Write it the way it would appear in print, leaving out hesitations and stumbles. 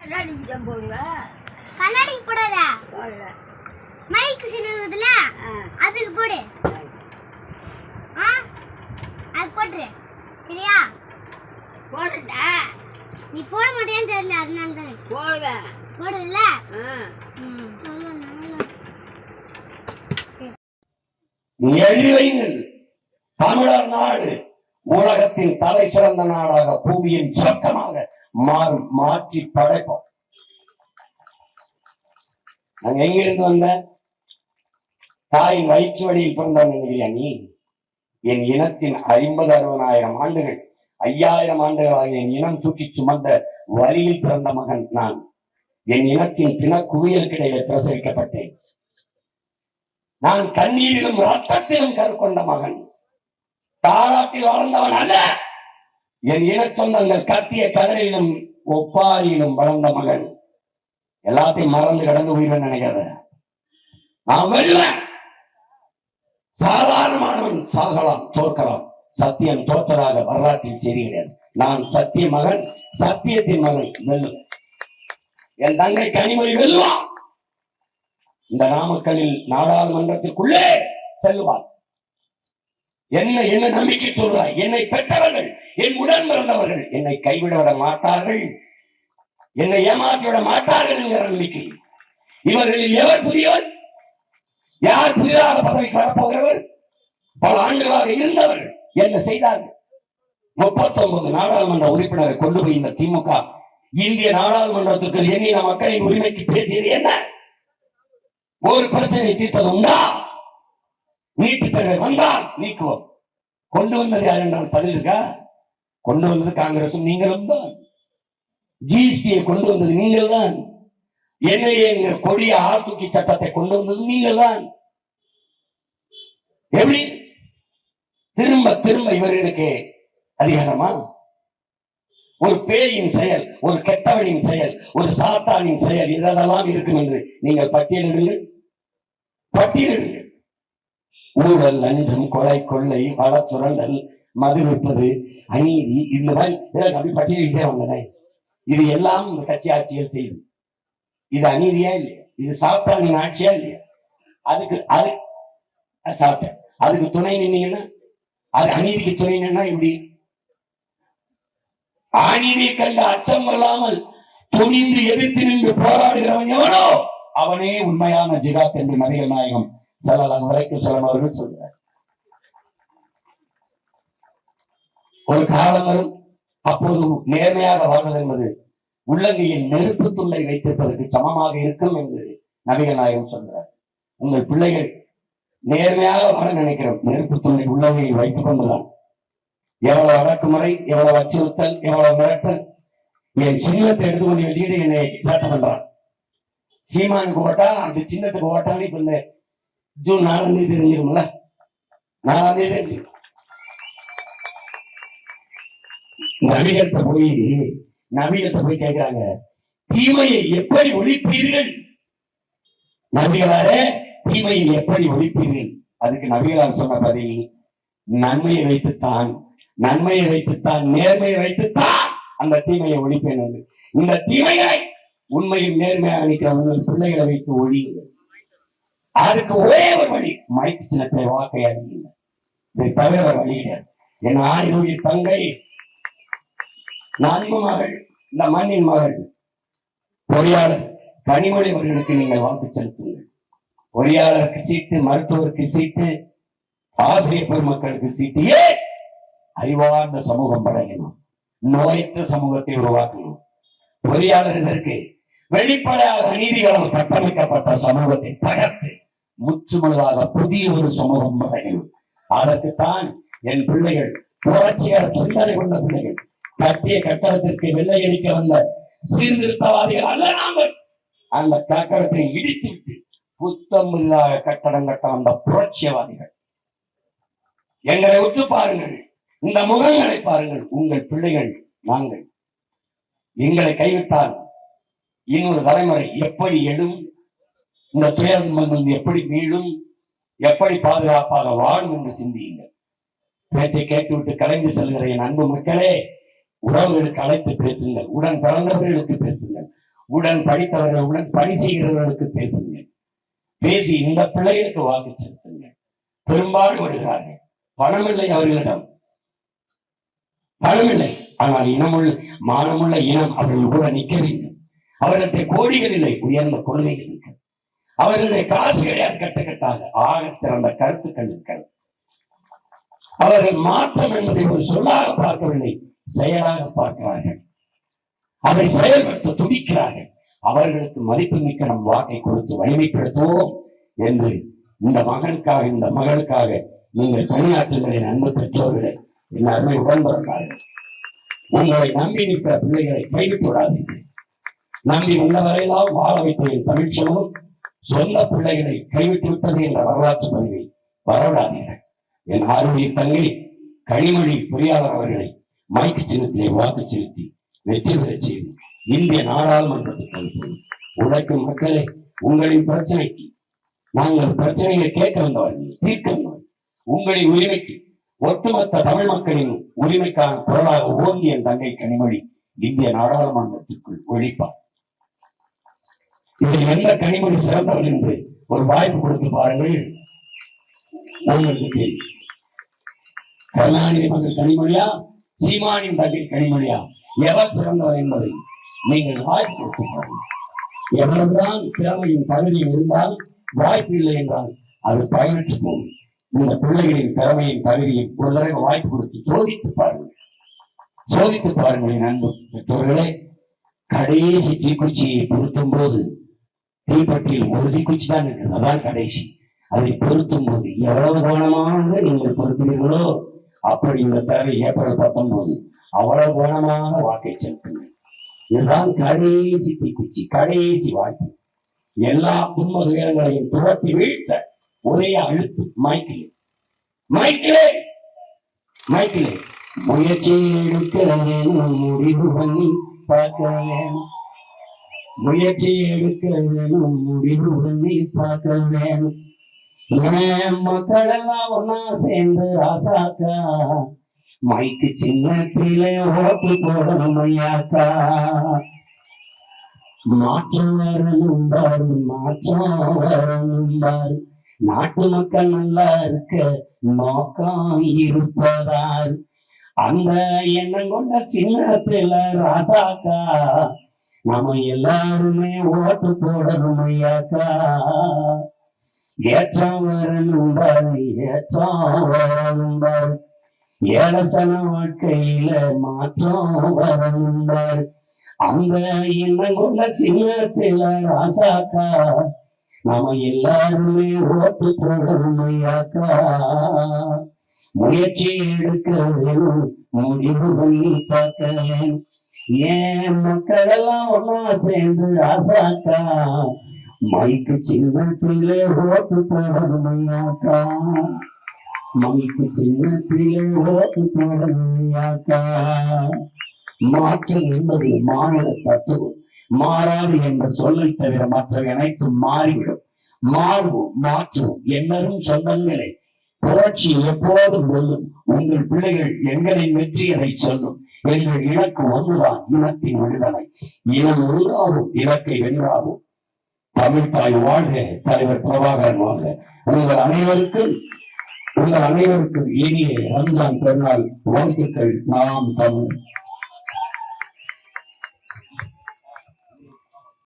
கண்ணாடி போடாதா? மைக் சின்னதுல அதுக்கு போடு. அது போட்டுரு. சரியா? போடுடா. நீ போட மாட்டேன்னு தெரியல, அதனால தான் போடுவேன். போடுல. எழுதி வைங்கள். தமிழர் நாடு உலகத்தின் தலை சிறந்த நாடாக பூமியின் சொர்க்கமாக மாற்றி படைப்போம். நாங்க எங்க இருந்து வந்த தாயின் வயிற்று வழியில் பிறந்தவன் நினைக்கிறியா நீ? என் இனத்தின் 50,000-60,000 ஆண்டுகள் 5000 ஆண்டுகளாக என் இனம் தூக்கி சுமந்த வழியில் பிறந்த மகன் நான். என் இனத்தின் பிணக்குவியலுக்கிடையிலே பிரசவிக்கப்பட்டேன். நான் கண்ணீரிலும் ரத்தத்திலும் கருக்கொண்ட மகன். தாராட்டில் வளர்ந்தவன் அல்ல. என் இன சொந்தங்கள் கத்திய கதறிலும் ஒப்பாரியிலும் வளர்ந்த மகன். எல்லாத்தையும் மறந்து கடந்து உயிரை நினைக்காத. நான் வெல்வேன். சாதாரணமானவன் சாகலாம், தோற்கலாம். சத்தியம் தோற்றதாக வரலாற்றில் செய்தி கிடையாது. நான் சத்திய மகன், சத்தியத்தின் மகன். வெல்லும். என் தங்கை கனிமொழி வெல்லுவான். இந்த நாமக்கல்லில் நாடாளுமன்றத்திற்குள்ளே செல்வார். என்ன நம்பிக்கை சொல்றாய்? என்னை பெற்றவர்கள், என் உடன் பிறந்தவர்கள் என்னை கைவிட மாட்டார்கள், என்னை ஏமாற்றிவிட மாட்டார்கள் என்கிற நம்பிக்கை. இவர்களில் எவர் புதியவர்? யார் புதிதாக பதவிக்கு வரப்போகிறவர்? பல ஆண்டுகளாக இருந்தவர்கள் என்ன செய்தார்கள்? 39 நாடாளுமன்ற உறுப்பினரை கொண்டு போய் இந்த திமுக இந்திய நாடாளுமன்றத்திற்கு எண்ணின மக்களின் உரிமைக்கு பேசியது என்ன? ஒரு பிரச்சனை தீர்த்தது உண்டா? நீட்டு தேர்வை வந்தால் நீக்குவோம். கொண்டு வந்தது யார் என்றால் பதில் இருக்கா? கொண்டு வந்தது காங்கிரசும் நீங்களும் தான். ஜிஎஸ்டியை கொண்டு வந்தது நீங்கள் தான். என்ஐஏ என்கிற கொடிய ஆழ்தூக்கி சட்டத்தை கொண்டு வந்தது நீங்கள் தான். எப்படி திரும்ப திரும்ப இவர்களுக்கு அதிகாரமா? ஒரு பேயின் செயல், ஒரு கெட்டவனின் செயல், ஒரு சாத்தானின் செயல் இதெல்லாம் இருக்கும் என்று நீங்கள் பட்டியலிடுங்கள். பட்டியலிடுங்கள். ஊழல், லஞ்சம், கொலை, கொள்ளை, வள சுரண்டல், மது விற்பது, அநீதி, இந்த மாதிரி அப்படி பட்டியலிட்டே வந்தேன். இது எல்லாம் இந்த கட்சி ஆட்சிகள் செய்யுது. இது அநீதியா இல்லையா? இது சாத்தானின் ஆட்சியா இல்லையா? அதுக்கு துணை நின்னீங்கன்னா, அது அநீதிக்கு துணை நின்னா இப்படி அநீதியை கண்ட அச்சம் கொள்ளாமல் துணிந்து எதிர்த்து நின்று போராடுகிறவன் எவனோ அவனே உண்மையான ஜிகாத் என்று நபிகள் நாயகம் ஸல்லல்லாஹு அலைஹி வஸல்லம் அவர்கள் சொல்கிறார். ஒரு காலம் வரும், அப்போது நேர்மையாக வாழ்வது என்பது உள்ளங்கையில் நெருப்பு துண்டை வைத்திருப்பதற்கு சமமாக இருக்கும் என்று நபிகள் நாயகம் சொல்கிறார். உங்கள் பிள்ளைகள் நேர்மையாக வாழ நினைக்கிறோம், நெருப்பு துண்டை உள்ளங்கையில் வைத்துக் கொண்டுதான். எவ்வளவு அடக்குமுறை, எவ்வளவு அச்சுறுத்தல், எவ்வளவு மிரட்டல். என் சின்னத்தை எடுத்துக்கொண்டு வச்சுக்கிட்டு என்னை சேட்டை பண்றான். சீமானுக்கு ஓட்டா, அந்த சின்னத்துக்கு ஓட்டான்னு இப்ப இந்த ஜூன் 4ஆம் தேதி தெரிஞ்சிரும்ல, 4ஆம் தேதி தெரிஞ்சிடும். நபிகள்கிட்ட போய் கேட்கிறாங்க, தீமையை எப்படி ஒழிப்பீர்கள்? நபிகளாரே, தீமையை எப்படி ஒழிப்பீர்கள்? அதுக்கு நபிகளார் சொன்ன பதில், நன்மையை வைத்துத்தான், நன்மையை வைத்துத்தான், நேர்மையை வைத்துத்தான் அந்த தீமையை ஒழிப்பேன். இந்த தீமைகளை உண்மையும் நேர்மையாக நிற்கிறவர்கள் பிள்ளைகளை வைத்து ஒழியுங்கள். அதுக்கு ஒரே ஒரு வழி, மைக்கு சின்னத்தை வாக்கை அடியுங்கள். இதை தவிர வழி கிடையாது. என் ஆயுடைய தங்கை, அன்பு மகள், இந்த மண்ணின் மகள் பொறியாளர் கனிமொழி அவர்களுக்கு நீங்கள் வாக்கு செலுத்துங்கள். பொறியாளருக்கு சீட்டு, மருத்துவருக்கு சீட்டு, ஆசிரியர் பெருமக்களுக்கு சீட்டு. அறிவார்ந்த சமூகம் படைக்கணும், நோயற்ற சமூகத்தை உருவாக்கணும். பொறியாளர் இதற்கு வெளிப்படையாக அநீதிகளால் கட்டமைக்கப்பட்ட சமூகத்தை தகர்த்து முற்றுமுழுதாக புதிய ஒரு சமூகம் படைக்கணும். அதற்குத்தான் என் பிள்ளைகள் புரட்சிகர சிந்தனை கொண்ட பிள்ளைகள். கட்டிய கட்டடத்திற்கு வெள்ளையடிக்க வந்த சீர்திருத்தவாதிகள் அல்ல நாங்கள். அந்த கட்டடத்தை இடித்து விட்டு புத்தமில்லாத கட்டடம் கட்ட வந்த புரட்சியவாதிகள். எங்களை உற்று பாருங்கள், இந்த முகங்களை பாருங்கள். உங்கள் பிள்ளைகள் நாங்கள். எங்களை கைவிட்டால் இன்னொரு தலைமுறை எப்படி எழும்? இந்த துயரம் எப்படி மீளும்? எப்படி பாதுகாப்பாக வாழும் என்று சிந்தியுங்கள். பேச்சை கேட்டுவிட்டு கலைந்து செல்கிற என் அன்பு மக்களே, உறவுகளுக்கு அழைத்து பேசுங்கள், உடன் பிறந்தவர்களுக்கு பேசுங்கள், உடன் படித்தவர்கள் உடன் பணி செய்கிறவர்களுக்கு பேசுங்க. பேசி இந்த பிள்ளைகளுக்கு வாக்கு செலுத்துங்க. பெரும்பாலும் வருகிறார்கள். பணமில்லை அவர்களிடம், பணமில்லை. ஆனால் இனமுள்ள மானமுள்ள இனம் அவர்கள் கூட நிற்க வேண்டும். அவர்களுடைய கோடிகள் இல்லை, உயர்ந்த கொள்கைகள் இருக்கிறது. அவர்களுடைய காசு கிடையாது, கட்டுக்கட்டாக ஆக சிறந்த கருத்துக்கள் இருக்கிறது. அவர்கள் மாற்றம் என்பதை ஒரு சொல்லாக பார்க்கவில்லை, செயலாக பார்க்கிறார்கள். அதை செயல்படுத்த துடிக்கிறார்கள். அவர்களுக்கு மதிப்பு மிக்க நம் வாக்கை கொடுத்து வலிமைப்படுத்துவோம் என்று இந்த மகனுக்காக இந்த மகளுக்காக நீங்கள் பணியாற்றுங்களின் அன்பு பெற்றோர்களை என் அருமை உடன்பிறந்தார்கள். உங்களை நம்பி நிற்கிற பிள்ளைகளை கைவிட்டு விடாதீர்கள். நம்பி உள்ளவரையெல்லாம் வாழ வைத்த என் தமிழ்ச்சலும் சொந்த பிள்ளைகளை கைவிட்டு விட்டது என்ற வரலாற்று பதிவை வரவிடாதீர்கள். என் ஆர்வீர் தங்கை கனிமொழி பொறியாளர் அவர்களை மைக்கு சின்னத்திலே வாக்கு செலுத்தி வெற்றி பெற செய்து இந்திய நாடாளுமன்றத்துக்கு அனுப்புவோம். உழைக்கும் மக்களே, உங்களின் பிரச்சனைக்கு நாங்கள் பிரச்சனைகளை கேட்க வந்தவர்கள், தீர்க்க வந்தவர்கள். உங்களின் உரிமைக்கு, ஒட்டுமொத்த தமிழ் மக்களின் உரிமைக்கான குரலாக ஓங்கிய என் தங்கை கனிமொழி இந்திய நாடாளுமன்றத்திற்குள் ஒழிப்பார். இதில் எந்த கனிமொழி சிறந்தவர் என்று ஒரு வாய்ப்பு கொடுத்து பாருங்கள், உங்களுக்கு தெரியும். கருணாநிதி மகள் கனிமொழியா, சீமானின் தங்கை கனிமொழியா, எவர் சிறந்தவர் என்பதை நீங்கள் வாய்ப்பு கொடுத்து பாருங்கள். எவ்வளவுதான் திறமையும் தகுதியும் இருந்தால் வாய்ப்பு இல்லை என்றால் அது பயனற்று போகும். இந்த பிள்ளைகளின் திறமையின் தகுதியும் ஒரு தடவை வாய்ப்பு கொடுத்து சோதித்து பாருங்கள். சோதித்து பாருங்கள் என் அன்பு பெற்றோர்களே. கடைசி தீக்குச்சியை பொருத்தும் போது தீப்பற்றியில் ஒரு தீக்குச்சி தான் இருக்குது, அதான் கடைசி. அதை பொருத்தும் போது எவ்வளவு கவனமாக நீங்கள் பொருத்தினீர்களோ அப்படி இந்த தடவை ஏப்ரல் 19 அவ்வளவு கவனமாக வாக்கை செலுத்துங்கள். இதுதான் கடைசி தீக்குச்சி, கடைசி வாய்ப்பு. எல்லா துன்ப துயரங்களையும் துரத்தி வீழ்த்த ஒரே அழுத்து மைக்கிலே, மைக்கிலே, மைக்கிலே. முயற்சி எடுக்கிறது முடிவு பண்ணி பார்க்க வேணும். முயற்சி எடுக்கிறது முடிவு பண்ணி பார்க்க வேணும். மக்கள் எல்லாம் ஒன்னா சேர்ந்து ராசாக்கா மைக்கு சின்னத்திலே ஓட்டு போடணும் ஐயாக்கா. மாற்றம் வரணும் பாரு, மாற்றம் வரணும் பாரு. நாட்டு மக்கள் நல்லா இருக்க நோக்கம் இருப்பதால் அந்த எண்ணம் கொண்ட சின்னத்துல ராசாக்கா நம்ம எல்லாருமே ஓட்டு போடணும் ஐயாக்கா. ஏற்றம் வரணும் பாரு, ஏற்றம் வரணும் பாரு. ஏழசன வாழ்க்கையில மாற்றம் வரணும் பாரு. அந்த எண்ணம் கொண்ட சின்னத்தில ராசாக்கா நாம எல்லாருமே ஓட்டு போடணும் ஐயாக்கா. முயற்சி எடுக்க வேணும், முடிவு பண்ணி பார்க்க வேணும். ஏன் மக்கள் எல்லாம் ஒன்னா சேர்ந்து ராசாக்கா மைக்கு சின்னத்திலே ஓட்டு போடணும் ஐயாக்கா. மைக்கு சின்னத்திலே ஓட்டு போடணும் ஐயாக்கா. மாற்றம் என்பது மாநில தத்துவம். மாறாது என்ற சொல்லை தவிர மற்ற அனைத்தும் மாறிவிடும். மாறுவோம், மாற்றுவோம். எல்லாரும் சொந்தங்களே, புரட்சி எப்போதும் வெல்லும். உங்கள் பிள்ளைகள் எங்களின் வெற்றி அதை சொல்லும். எங்கள் இலக்கு ஒன்றுதான், இனத்தின் விடுதலை. இனம் ஒன்றாகும், இலக்கை வென்றாகும். தமிழ் தாய் வாழ்க, தலைவர் பிரபாகரன் வாழ்க. உங்கள் அனைவருக்கும் இனிய ரம்ஜான் பெருநாள் வாழ்த்துக்கள். நாம் தமிழ்.